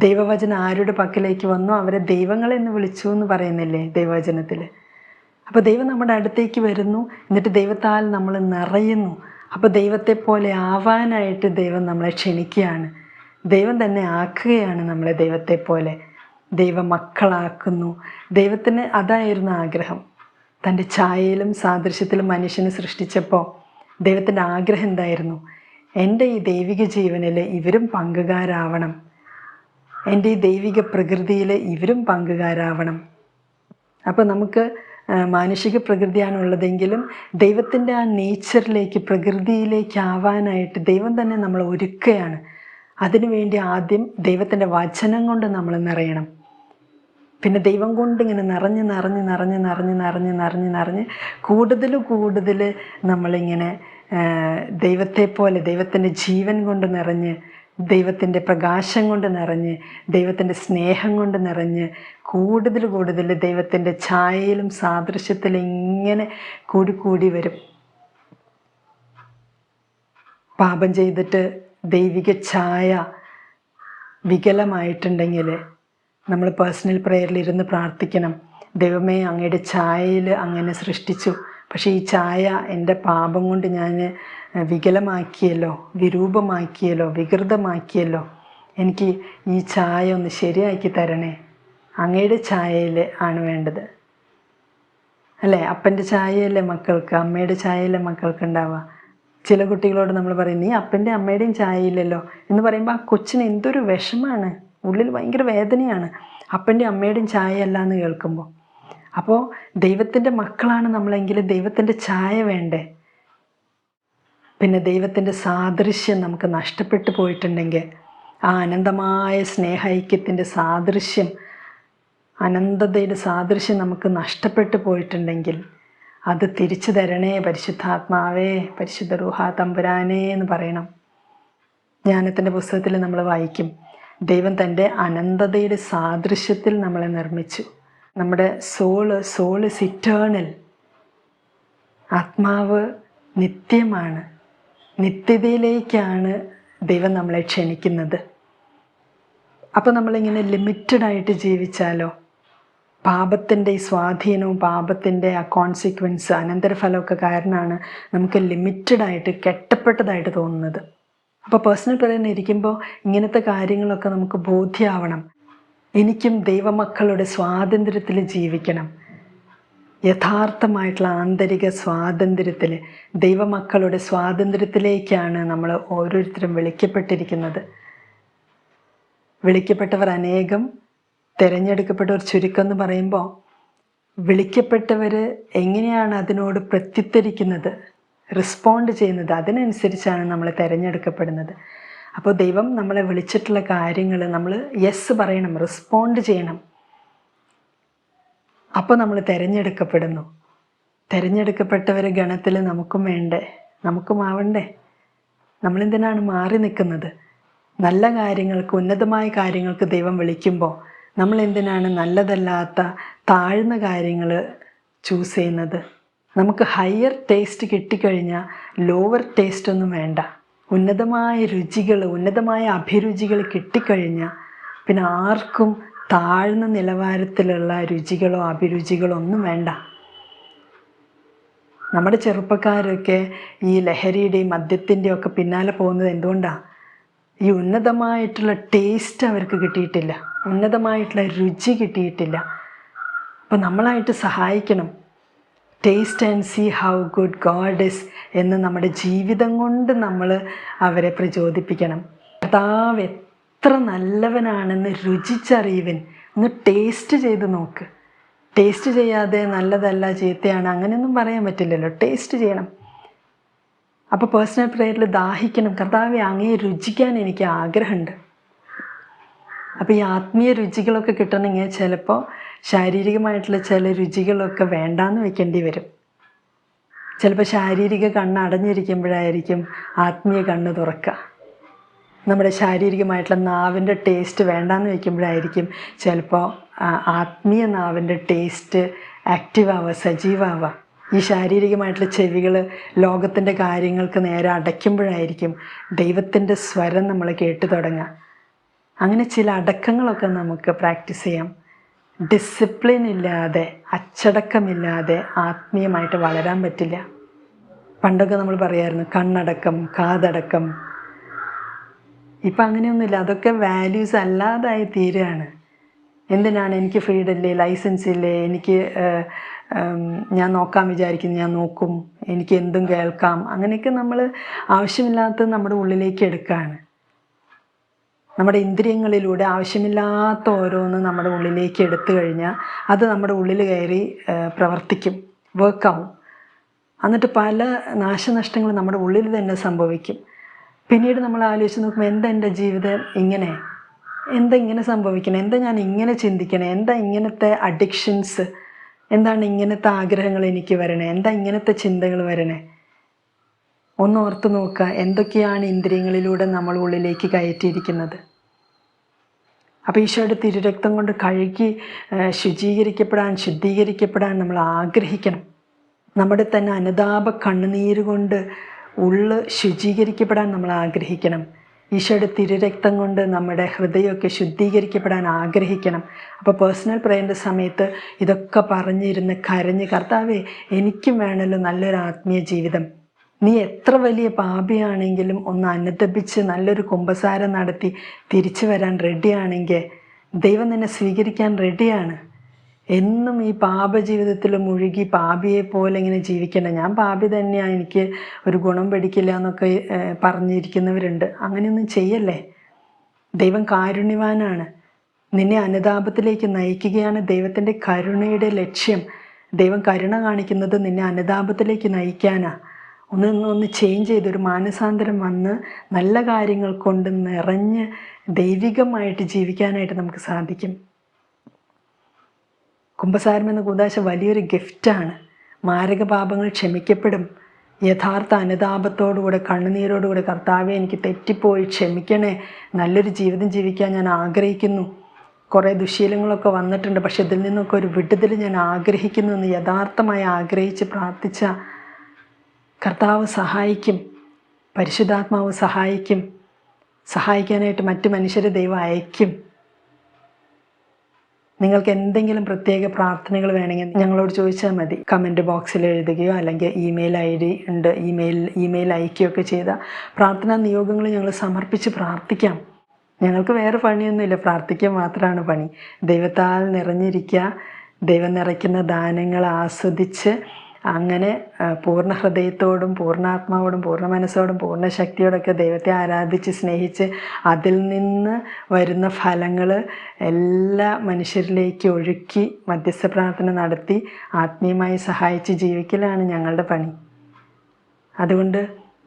ദൈവവചനം ആരുടെ പക്കലേക്ക് വന്നോ അവരെ ദൈവങ്ങളെന്ന് വിളിച്ചു എന്ന് പറയുന്നില്ലേ ദൈവവചനത്തിൽ. അപ്പോൾ ദൈവം നമ്മുടെ അടുത്തേക്ക് വരുന്നു, എന്നിട്ട് ദൈവത്താൽ നമ്മൾ നിറയുന്നു. അപ്പോൾ ദൈവത്തെ പോലെ ആവാനായിട്ട് ദൈവം നമ്മളെ ക്ഷണിക്കുകയാണ്. ദൈവം തന്നെ ആക്കുകയാണ് നമ്മളെ ദൈവത്തെ പോലെ. ദൈവം മക്കളാക്കുന്നു. ദൈവത്തിന് അതായിരുന്നു ആഗ്രഹം. തൻ്റെ ഛായയിലും സാദൃശ്യത്തിലും മനുഷ്യനെ സൃഷ്ടിച്ചപ്പോൾ ദൈവത്തിൻ്റെ ആഗ്രഹം എന്തായിരുന്നു? എൻ്റെ ഈ ദൈവിക ജീവനിൽ ഇവരും പങ്കുകാരാവണം, എൻ്റെ ഈ ദൈവിക പ്രകൃതിയിൽ ഇവരും പങ്കുകാരാവണം. അപ്പോൾ നമുക്ക് മാനുഷിക പ്രകൃതിയാണുള്ളതെങ്കിലും ദൈവത്തിൻ്റെ ആ നേച്ചറിലേക്ക്, പ്രകൃതിയിലേക്ക് ആവാനായിട്ട് ദൈവം തന്നെ നമ്മൾ ഒരുക്കുകയാണ്. അതിനുവേണ്ടി ആദ്യം ദൈവത്തിൻ്റെ വചനം കൊണ്ട് നമ്മൾ നിറയണം. പിന്നെ ദൈവം കൊണ്ട് ഇങ്ങനെ നിറഞ്ഞ് കൂടുതൽ നമ്മളിങ്ങനെ ദൈവത്തെ പോലെ, ദൈവത്തിൻ്റെ ജീവൻ കൊണ്ട് നിറഞ്ഞ്, ദൈവത്തിൻ്റെ പ്രകാശം കൊണ്ട് നിറഞ്ഞ്, ദൈവത്തിൻ്റെ സ്നേഹം കൊണ്ട് നിറഞ്ഞ് കൂടുതൽ ദൈവത്തിൻ്റെ ഛായയിലും സാദൃശ്യത്തിലും ഇങ്ങനെ കൂടി വരും. പാപം ചെയ്തിട്ട് ദൈവിക ഛായ വികലമായിട്ടുണ്ടെങ്കിൽ നമ്മൾ പേഴ്സണൽ പ്രേയറിൽ ഇരുന്ന് പ്രാർത്ഥിക്കണം. ദൈവമേ, അങ്ങയുടെ ഛായയിൽ അങ്ങനെ സൃഷ്ടിച്ചു, പക്ഷേ ഈ ഛായ എൻ്റെ പാപം കൊണ്ട് ഞാൻ വികലമാക്കിയല്ലോ, വിരൂപമാക്കിയല്ലോ, വികൃതമാക്കിയല്ലോ. എനിക്ക് ഈ ഛായ ഒന്ന് ശരിയാക്കി തരണേ. അങ്ങയുടെ ഛായയിൽ ആണ് വേണ്ടത് അല്ലേ? അപ്പൻ്റെ ഛായയല്ലേ മക്കൾക്ക്, അമ്മയുടെ ഛായയല്ലേ മക്കൾക്ക് ഉണ്ടാവുക. ചില കുട്ടികളോട് നമ്മൾ പറയും, നീ അപ്പൻ്റെ അമ്മയുടെയും ഛായയില്ലല്ലോ എന്ന് പറയുമ്പോൾ ആ കൊച്ചിന് എന്തൊരു വിഷമാണ്, ഉള്ളിൽ ഭയങ്കര വേദനയാണ്, അപ്പൻ്റെ അമ്മയുടെയും ഛായ അല്ല എന്ന് കേൾക്കുമ്പോൾ. അപ്പോൾ ദൈവത്തിൻ്റെ മക്കളാണ് നമ്മളെങ്കിൽ ദൈവത്തിൻ്റെ ഛായ വേണ്ടേ? പിന്നെ ദൈവത്തിൻ്റെ സാദൃശ്യം നമുക്ക് നഷ്ടപ്പെട്ടു പോയിട്ടുണ്ടെങ്കിൽ, ആ അനന്തമായ സ്നേഹൈക്യത്തിൻ്റെ സാദൃശ്യം, അനന്തതയുടെ സാദൃശ്യം നമുക്ക് നഷ്ടപ്പെട്ടു പോയിട്ടുണ്ടെങ്കിൽ അത് തിരിച്ചു തരണേ പരിശുദ്ധാത്മാവേ, പരിശുദ്ധ റൂഹാ തമ്പുരാനേ എന്ന് പറയണം. ജ്ഞാനത്തിൻ്റെ പുസ്തകത്തിൽ നമ്മൾ വായിക്കും, ദൈവം തൻ്റെ അനന്തതയുടെ സാദൃശ്യത്തിൽ നമ്മളെ നിർമ്മിച്ചു. നമ്മുടെ സോള് ഇറ്റേണൽ, ആത്മാവ് നിത്യമാണ്, നിത്യതയിലേക്കാണ് ദൈവം നമ്മളെ ക്ഷണിക്കുന്നത്. അപ്പോൾ നമ്മളിങ്ങനെ ലിമിറ്റഡായിട്ട് ജീവിച്ചാലോ, പാപത്തിൻ്റെ ഈ സ്വാധീനവും പാപത്തിൻ്റെ ആ കോൺസിക്വൻസ്, അനന്തരഫലമൊക്കെ കാരണമാണ് നമുക്ക് ലിമിറ്റഡായിട്ട്, കെട്ടപ്പെട്ടതായിട്ട് തോന്നുന്നത്. അപ്പോൾ പേഴ്സണൽ പ്രേയറിന് ഇരിക്കുമ്പോൾ ഇങ്ങനത്തെ കാര്യങ്ങളൊക്കെ നമുക്ക് ബോധ്യമാവണം. എനിക്കും ദൈവമക്കളുടെ സ്വാതന്ത്ര്യത്തിൽ ജീവിക്കണം. യഥാർത്ഥമായിട്ടുള്ള ആന്തരിക സ്വാതന്ത്ര്യത്തിൽ, ദൈവമക്കളുടെ സ്വാതന്ത്ര്യത്തിലേക്കാണ് നമ്മൾ ഓരോരുത്തരും വിളിക്കപ്പെട്ടിരിക്കുന്നത്. വിളിക്കപ്പെട്ടവർ അനേകം, തിരഞ്ഞെടുക്കപ്പെട്ടവർ ചുരുക്കം എന്ന് പറയുമ്പോൾ, വിളിക്കപ്പെട്ടവർ എങ്ങനെയാണ് അതിനോട് പ്രത്യുത്തരിക്കുന്നത്, റെസ്പോണ്ട് ചെയ്യുന്നത്, അതിനനുസരിച്ചാണ് നമ്മൾ തിരഞ്ഞെടുക്കപ്പെടുന്നത്. അപ്പോൾ ദൈവം നമ്മളെ വിളിച്ചിട്ടുള്ള കാര്യങ്ങൾ നമ്മൾ യെസ് പറയണം, റെസ്പോണ്ട് ചെയ്യണം. അപ്പോൾ നമ്മൾ തിരഞ്ഞെടുക്കപ്പെടുന്നു. തിരഞ്ഞെടുക്കപ്പെട്ടവരെ ഗണത്തിൽ നമുക്കും വേണ്ടേ, നമുക്കും ആവണ്ടേ? നമ്മളെന്തിനാണ് മാറി നിൽക്കുന്നത്? നല്ല കാര്യങ്ങൾക്ക്, ഉന്നതമായ കാര്യങ്ങൾക്ക് ദൈവം വിളിക്കുമ്പോൾ നമ്മളെന്തിനാണ് നല്ലതല്ലാത്ത താഴ്ന്ന കാര്യങ്ങൾ ചൂസ് ചെയ്യുന്നത്? നമുക്ക് ഹയർ ടേസ്റ്റ് കിട്ടിക്കഴിഞ്ഞാൽ ലോവർ ടേസ്റ്റ് ഒന്നും വേണ്ട. ഉന്നതമായ രുചികൾ, ഉന്നതമായ അഭിരുചികൾ കിട്ടിക്കഴിഞ്ഞാൽ പിന്നെ ആർക്കും താഴ്ന്ന നിലവാരത്തിലുള്ള രുചികളോ അഭിരുചികളോ ഒന്നും വേണ്ട. നമ്മുടെ ചെറുപ്പക്കാരൊക്കെ ഈ ലഹരിയുടെയും മദ്യത്തിൻ്റെയും ഒക്കെ പിന്നാലെ പോകുന്നത് എന്തുകൊണ്ടാണ്? ഈ ഉന്നതമായിട്ടുള്ള ടേസ്റ്റ് അവർക്ക് കിട്ടിയിട്ടില്ല, ഉന്നതമായിട്ടുള്ള രുചി കിട്ടിയിട്ടില്ല. അപ്പോൾ നമ്മളായിട്ട് സഹായിക്കണം. Taste and see how good God is എന്ന് നമ്മുടെ ജീവിതം കൊണ്ട് നമ്മൾ അവരെ പ്രചോദിപ്പിക്കണം. കർത്താവ് എത്ര നല്ലവനാണെന്ന് രുചിച്ചറിയുവൻ. ഒന്ന് ടേസ്റ്റ് ചെയ്ത് നോക്ക്. ടേസ്റ്റ് ചെയ്യാതെ നല്ലതല്ല ചീത്തയാണ് അങ്ങനെയൊന്നും പറയാൻ പറ്റില്ലല്ലോ. ടേസ്റ്റ് ചെയ്യണം. അപ്പോൾ പേഴ്സണൽ പ്രേയറിൽ ദാഹിക്കണം, കർത്താവെ അങ്ങേ രുചിക്കാൻ എനിക്ക് ആഗ്രഹമുണ്ട്. അപ്പോൾ ഈ ആത്മീയ രുചികളൊക്കെ കിട്ടണമെങ്കിൽ ചിലപ്പോൾ ശാരീരികമായിട്ടുള്ള ചില രുചികളൊക്കെ വേണ്ടാന്ന് വെക്കേണ്ടി വരും. ചിലപ്പോൾ ശാരീരിക കണ്ണ് അടഞ്ഞിരിക്കുമ്പോഴായിരിക്കും ആത്മീയ കണ്ണ് തുറക്കുക. നമ്മുടെ ശാരീരികമായിട്ടുള്ള നാവിൻ്റെ ടേസ്റ്റ് വേണ്ടാന്ന് വയ്ക്കുമ്പോഴായിരിക്കും ചിലപ്പോൾ ആത്മീയ നാവിൻ്റെ ടേസ്റ്റ് ആക്റ്റീവാവുക, സജീവാവുക. ഈ ശാരീരികമായിട്ടുള്ള ചെവികൾ ലോകത്തിൻ്റെ കാര്യങ്ങൾക്ക് നേരെ അടയ്ക്കുമ്പോഴായിരിക്കും ദൈവത്തിൻ്റെ സ്വരം നമ്മൾ കേട്ടു തുടങ്ങുക. അങ്ങനെ ചില അടക്കങ്ങളൊക്കെ നമുക്ക് പ്രാക്ടീസ് ചെയ്യാം. ഡിസിപ്ലിൻ ഇല്ലാതെ, അച്ചടക്കമില്ലാതെ ആത്മീയമായിട്ട് വളരാൻ പറ്റില്ല. പണ്ടൊക്കെ നമ്മൾ പറയായിരുന്നു കണ്ണടക്കം, കാതടക്കം. ഇപ്പം അങ്ങനെയൊന്നുമില്ല. അതൊക്കെ വാല്യൂസ് അല്ലാതായി തീരുകയാണ്. എന്തിനാണ് എനിക്ക് ഫ്രീഡം ഇല്ലേ, ലൈസൻസ് ഇല്ലേ, എനിക്ക് ഞാൻ നോക്കാൻ വിചാരിക്കുന്നു ഞാൻ നോക്കും, എനിക്ക് എന്തും കേൾക്കാം, അങ്ങനെയൊക്കെ നമ്മൾ ആവശ്യമില്ലാത്തത് നമ്മുടെ ഉള്ളിലേക്ക് എടുക്കുകയാണ്. നമ്മുടെ ഇന്ദ്രിയങ്ങളിലൂടെ ആവശ്യമില്ലാത്ത ഓരോന്ന് നമ്മുടെ ഉള്ളിലേക്ക് എടുത്തു കഴിഞ്ഞാൽ അത് നമ്മുടെ ഉള്ളിൽ കയറി പ്രവർത്തിക്കും, വർക്കാവും. എന്നിട്ട് പല നാശനഷ്ടങ്ങളും നമ്മുടെ ഉള്ളിൽ തന്നെ സംഭവിക്കും. പിന്നീട് നമ്മൾ ആലോചിച്ച് നോക്കുമ്പോൾ എന്താ എൻ്റെ ജീവിതം ഇങ്ങനെ, എന്താ ഇങ്ങനെ സംഭവിക്കണേ, എന്താ ഞാൻ ഇങ്ങനെ ചിന്തിക്കണേ, എന്താ ഇങ്ങനത്തെ അഡിക്ഷൻസ്, എന്താണ് ഇങ്ങനത്തെ ആഗ്രഹങ്ങൾ എനിക്ക് വരണേ, എന്താ ഇങ്ങനത്തെ ചിന്തകൾ വരണേ. ഒന്ന് ഓർത്ത് നോക്കുക, എന്തൊക്കെയാണ് ഇന്ദ്രിയങ്ങളിലൂടെ നമ്മൾ ഉള്ളിലേക്ക് കയറ്റിയിരിക്കുന്നത്. അപ്പോൾ ഈശോയുടെ തിരുരക്തം കൊണ്ട് കഴുകി ശുദ്ധീകരിക്കപ്പെടാൻ നമ്മൾ ആഗ്രഹിക്കണം. നമ്മുടെ തന്നെ അനുതാപ കണ്ണുനീര് കൊണ്ട് ഉള്ള് ശുചീകരിക്കപ്പെടാൻ നമ്മൾ ആഗ്രഹിക്കണം. ഈശോയുടെ തിരുരക്തം കൊണ്ട് നമ്മുടെ ഹൃദയമൊക്കെ ശുദ്ധീകരിക്കപ്പെടാൻ ആഗ്രഹിക്കണം. അപ്പോൾ പേഴ്സണൽ പ്രേയറിൻ്റെ സമയത്ത് ഇതൊക്കെ പറഞ്ഞിരുന്ന് കരഞ്ഞ്, കർത്താവേ എനിക്കും വേണമല്ലോ നല്ലൊരു ആത്മീയ ജീവിതം, നീ എത്ര വലിയ പാപിയാണെങ്കിലും ഒന്ന് അനുതപിച്ച് നല്ലൊരു കുമ്പസാരം നടത്തി തിരിച്ചു വരാൻ റെഡിയാണെങ്കിൽ ദൈവം നിന്നെ സ്വീകരിക്കാൻ റെഡിയാണ്. എന്നും ഈ പാപജീവിതത്തിൽ മുഴുകി പാപിയെ പോലെ ഇങ്ങനെ ജീവിക്കേണ്ട, ഞാൻ പാപി തന്നെയാണ്, എനിക്ക് ഒരു ഗുണം പഠിക്കില്ല എന്നൊക്കെ പറഞ്ഞിരിക്കുന്നവരുണ്ട്. അങ്ങനെയൊന്നും ചെയ്യല്ലേ. ദൈവം കാരുണ്യവാനാണ്. നിന്നെ അനുതാപത്തിലേക്ക് നയിക്കുകയാണ് ദൈവത്തിൻ്റെ കരുണയുടെ ലക്ഷ്യം. ദൈവം കരുണ കാണിക്കുന്നത് നിന്നെ അനുതാപത്തിലേക്ക് നയിക്കാനാണ്. ഒന്ന് ചേഞ്ച് ചെയ്ത് ഒരു മാനസാന്തരം വന്ന് നല്ല കാര്യങ്ങൾ കൊണ്ട് നിറഞ്ഞ് ദൈവികമായിട്ട് ജീവിക്കാനായിട്ട് നമുക്ക് സാധിക്കും. കുമ്പസാരം എന്ന കൂദാശ വലിയൊരു ഗിഫ്റ്റാണ്. മാരക പാപങ്ങൾ ക്ഷമിക്കപ്പെടും. യഥാർത്ഥ അനുതാപത്തോടുകൂടെ കണ്ണുനീരോടുകൂടെ കർത്താവെ എനിക്ക് തെറ്റിപ്പോയി ക്ഷമിക്കണേ, നല്ലൊരു ജീവിതം ജീവിക്കാൻ ഞാൻ ആഗ്രഹിക്കുന്നു, കുറേ ദുശീലങ്ങളൊക്കെ വന്നിട്ടുണ്ട്, പക്ഷെ ഇതിൽ നിന്നൊക്കെ ഒരു വിടുതൽ ഞാൻ ആഗ്രഹിക്കുന്നു എന്ന് യഥാർത്ഥമായി ആഗ്രഹിച്ച് പ്രാർത്ഥിച്ച കർത്താവ് സഹായിക്കും, പരിശുദ്ധാത്മാവ് സഹായിക്കും. സഹായിക്കാനായിട്ട് മറ്റു മനുഷ്യരെ ദൈവം അയക്കും. നിങ്ങൾക്ക് എന്തെങ്കിലും പ്രത്യേക പ്രാർത്ഥനകൾ വേണമെങ്കിൽ ഞങ്ങളോട് ചോദിച്ചാൽ മതി. കമൻറ്റ് ബോക്സിൽ എഴുതുകയോ അല്ലെങ്കിൽ ഇമെയിൽ ID ഉണ്ട്, ഇമെയിൽ അയക്കുകയൊക്കെ ചെയ്ത പ്രാർത്ഥനാ നിയോഗങ്ങൾ ഞങ്ങൾ സമർപ്പിച്ച് പ്രാർത്ഥിക്കാം. ഞങ്ങൾക്ക് വേറെ പണിയൊന്നുമില്ല, പ്രാർത്ഥിക്കുക മാത്രമാണ് പണി. ദൈവത്താൽ നിറഞ്ഞിരിക്കുക, ദൈവം നിറയ്ക്കുന്ന ദാനങ്ങൾ ആസ്വദിച്ച് അങ്ങനെ പൂർണ്ണ ഹൃദയത്തോടും പൂർണ്ണാത്മാവോടും പൂർണ്ണ മനസ്സോടും പൂർണ്ണ ശക്തിയോടൊക്കെ ദൈവത്തെ ആരാധിച്ച് സ്നേഹിച്ച് അതിൽ നിന്ന് വരുന്ന ഫലങ്ങൾ എല്ലാ മനുഷ്യരിലേക്ക് ഒഴുക്കി മധ്യസ്ഥ പ്രാർത്ഥന നടത്തി ആത്മീയമായി സഹായിച്ച് ജീവിക്കലാണ് ഞങ്ങളുടെ പണി. അതുകൊണ്ട്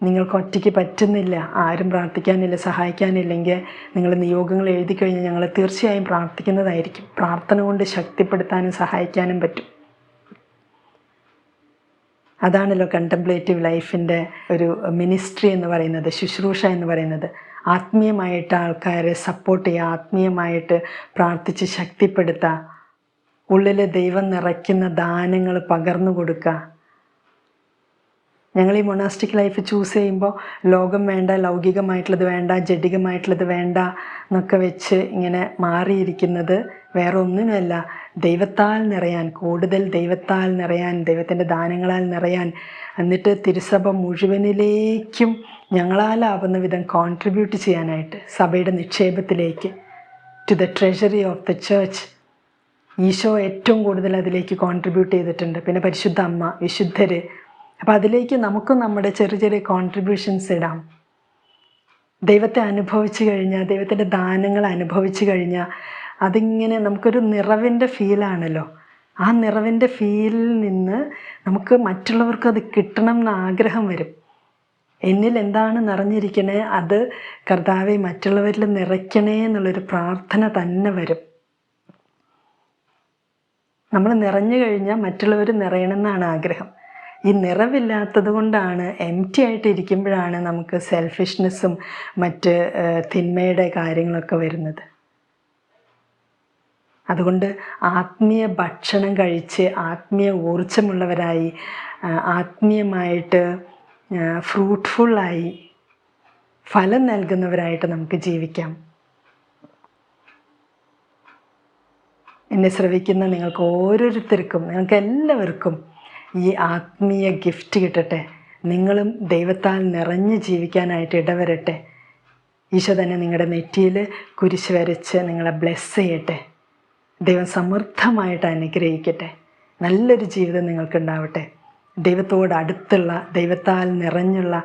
നിങ്ങൾക്ക് ഒറ്റയ്ക്ക് പറ്റുന്നില്ല, ആരും പ്രാർത്ഥിക്കാനില്ല, സഹായിക്കാനില്ലെങ്കിൽ നിങ്ങൾ നിയോഗങ്ങൾ എഴുതി കഴിഞ്ഞാൽ ഞങ്ങൾ തീർച്ചയായും പ്രാർത്ഥിക്കുന്നതായിരിക്കും. പ്രാർത്ഥന കൊണ്ട് ശക്തിപ്പെടുത്താനും സഹായിക്കാനും പറ്റും. അതാണല്ലോ കണ്ടംപ്ലേറ്റീവ് ലൈഫിൻ്റെ ഒരു മിനിസ്ട്രി എന്ന് പറയുന്നത്, ശുശ്രൂഷ എന്ന് പറയുന്നത്. ആത്മീയമായിട്ട് ആൾക്കാരെ സപ്പോർട്ട് ചെയ്യുക, ആത്മീയമായിട്ട് പ്രാർത്ഥിച്ച് ശക്തിപ്പെടുത്തുക, ഉള്ളിൽ ദൈവം നിറയ്ക്കുന്ന ദാനങ്ങൾ പകർന്നു കൊടുക്കുക. ഞങ്ങൾ ഈ മൊണാസ്റ്റിക് ലൈഫ് ചൂസ് ചെയ്യുമ്പോൾ ലോകം വേണ്ട, ലൗകികമായിട്ടുള്ളത് വേണ്ട, ജഡികമായിട്ടുള്ളത് വേണ്ട എന്നൊക്കെ വെച്ച് ഇങ്ങനെ മാറിയിരിക്കുന്നത് വേറെ ഒന്നിനുമല്ല, ദൈവത്താൽ നിറയാൻ, കൂടുതൽ ദൈവത്താൽ നിറയാൻ, ദൈവത്തിൻ്റെ ദാനങ്ങളാൽ നിറയാൻ, എന്നിട്ട് തിരുസഭ മുഴുവനിലേക്കും ഞങ്ങളാലാവുന്ന വിധം കോൺട്രിബ്യൂട്ട് ചെയ്യാനായിട്ട്, സഭയുടെ നിക്ഷേപത്തിലേക്ക്, to the treasury of the church. Eesho ഏറ്റവും കൂടുതൽ അതിലേക്ക് കോൺട്രിബ്യൂട്ട് ചെയ്തിട്ടുണ്ട്. പിന്നെ പരിശുദ്ധ അമ്മ, വിശുദ്ധർ. അപ്പോൾ അതിലേക്ക് നമുക്കും നമ്മുടെ ചെറിയ ചെറിയ കോൺട്രിബ്യൂഷൻസ് ഇടാം. ദൈവത്തെ അനുഭവിച്ചു കഴിഞ്ഞാൽ, ദൈവത്തിൻ്റെ ദാനങ്ങൾ അനുഭവിച്ചു കഴിഞ്ഞാൽ അതിങ്ങനെ നമുക്കൊരു നിറവിൻ്റെ ഫീലാണല്ലോ. ആ നിറവിൻ്റെ ഫീലിൽ നിന്ന് നമുക്ക് മറ്റുള്ളവർക്ക് അത് കിട്ടണം എന്ന ആഗ്രഹം വരും. എന്നിൽ എന്താണ് നിറഞ്ഞിരിക്കണേ അത് കർത്താവെ മറ്റുള്ളവരിൽ നിറയ്ക്കണേ എന്നുള്ളൊരു പ്രാർത്ഥന തന്നെ വരും. നമ്മൾ നിറഞ്ഞു കഴിഞ്ഞാൽ മറ്റുള്ളവർ നിറയണമെന്നാണ് ആഗ്രഹം. ഈ നിറവില്ലാത്തത് കൊണ്ടാണ്, എംപ്റ്റി ആയിട്ട് ഇരിക്കുമ്പോഴാണ് നമുക്ക് സെൽഫിഷ്നെസ്സും മറ്റ് തിന്മയുടെ കാര്യങ്ങളൊക്കെ വരുന്നത്. അതുകൊണ്ട് ആത്മീയ ഭക്ഷണം കഴിച്ച് ആത്മീയ ഊർജ്ജമുള്ളവരായി, ആത്മീയമായിട്ട് ഫ്രൂട്ട്ഫുള്ളായി, ഫലം നൽകുന്നവരായിട്ട് നമുക്ക് ജീവിക്കാം. എന്നെ ശ്രവിക്കുന്ന നിങ്ങൾക്ക് ഓരോരുത്തർക്കും, നിങ്ങൾക്ക് എല്ലാവർക്കും ഈ ആത്മീയ ഗിഫ്റ്റ് കിട്ടട്ടെ. നിങ്ങളും ദൈവത്താൽ നിറഞ്ഞ് ജീവിക്കാനായിട്ട് ഇടവരട്ടെ. ഈശോ തന്നെ നിങ്ങളുടെ നെറ്റിയിൽ കുരിശ് വരച്ച് നിങ്ങളെ ബ്ലെസ് ചെയ്യട്ടെ. ദൈവം സമൃദ്ധമായിട്ട് അനുഗ്രഹിക്കട്ടെ. നല്ലൊരു ജീവിതം നിങ്ങൾക്കുണ്ടാവട്ടെ. ദൈവത്തോട് അടുത്തുള്ള, ദൈവത്താൽ നിറഞ്ഞുള്ള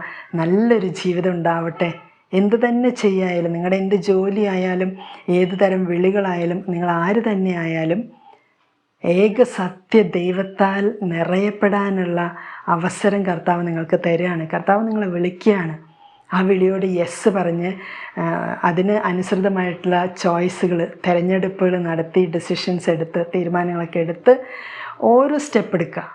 നല്ലൊരു ജീവിതം ഉണ്ടാവട്ടെ. എന്ത് തന്നെ ചെയ്യായാലും, നിങ്ങളുടെ എന്ത് ജോലി ആയാലും, ഏത് തരം വിളികളായാലും, നിങ്ങൾ ആര് തന്നെ ആയാലും, ഏക സത്യ ദൈവത്താൽ നിറയപ്പെടാനുള്ള അവസരം കർത്താവ് നിങ്ങൾക്ക് തരികയാണ്. കർത്താവ് നിങ്ങളെ വിളിക്കുകയാണ്. ആ വിളിയോട് യെസ് പറഞ്ഞ് അതിന് അനുസൃതമായിട്ടുള്ള ചോയ്സുകൾ, തിരഞ്ഞെടുപ്പുകൾ നടത്തി, ഡിസിഷൻസ് എടുത്ത്, തീരുമാനങ്ങളൊക്കെ എടുത്ത് ഓരോ സ്റ്റെപ്പ് എടുക്കുക.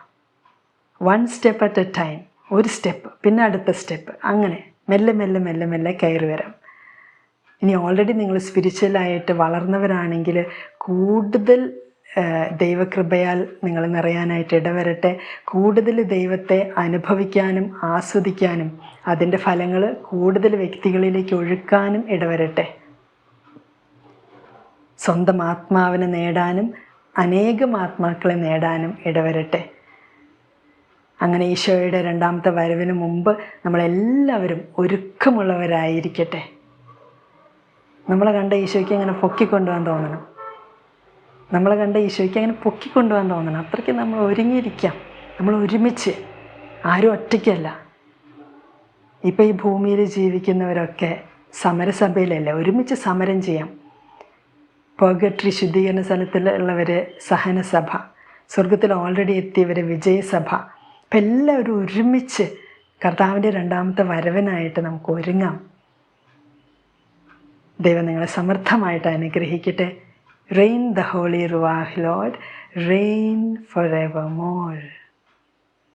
1 സ്റ്റെപ്പ് അറ്റ് എ ടൈം. ഒരു സ്റ്റെപ്പ്, പിന്നെ അടുത്ത സ്റ്റെപ്പ്, അങ്ങനെ മെല്ലെ മെല്ലെ മെല്ലെ മെല്ലെ കയറി വരാം. ഇനി ഓൾറെഡി നിങ്ങൾ സ്പിരിച്വലായിട്ട് വളർന്നവരാണെങ്കിൽ കൂടുതൽ ദൈവകൃപയാൽ നിങ്ങൾ നിറയാനായിട്ട് ഇടവരട്ടെ. കൂടുതൽ ദൈവത്തെ അനുഭവിക്കാനും ആസ്വദിക്കാനും അതിൻ്റെ ഫലങ്ങൾ കൂടുതൽ വ്യക്തികളിലേക്ക് ഒഴുക്കാനും ഇടവരട്ടെ. സ്വന്തം ആത്മാവിനെ നേടാനും അനേകം ആത്മാക്കളെ നേടാനും ഇടവരട്ടെ. അങ്ങനെ ഈശോയുടെ രണ്ടാമത്തെ വരവിന് മുമ്പ് നമ്മളെല്ലാവരും ഒരുക്കമുള്ളവരായിരിക്കട്ടെ. നമ്മളെ കണ്ട ഈശോയ്ക്ക് അങ്ങനെ പൊക്കിക്കൊണ്ടുപോകാൻ തോന്നണം. നമ്മളെ കണ്ട ഈശോയ്ക്ക് അങ്ങനെ പൊക്കിക്കൊണ്ടുപോകാൻ തോന്നണം. അത്രയ്ക്ക് നമ്മൾ ഒരുങ്ങിയിരിക്കാം. നമ്മൾ ഒരുമിച്ച്, ആരും ഒറ്റയ്ക്കല്ല. ഇപ്പം ഈ ഭൂമിയിൽ ജീവിക്കുന്നവരൊക്കെ സമരസഭയിലല്ലേ, ഒരുമിച്ച് സമരം ചെയ്യാം. പർഗട്ടറി ശുദ്ധീകരണ സ്ഥലത്തിലുള്ളവർ സഹനസഭ, സ്വർഗത്തിൽ ഓൾറെഡി എത്തിയവർ വിജയസഭ. അപ്പം എല്ലാവരും ഒരുമിച്ച് കർത്താവിൻ്റെ രണ്ടാമത്തെ വരവിനായിട്ട് നമുക്ക് ഒരുങ്ങാം. ദൈവം നിങ്ങളെ സമൃദ്ധമായിട്ട് അനുഗ്രഹിക്കട്ടെ. Reign the Holy Ruach Lord, reign forevermore.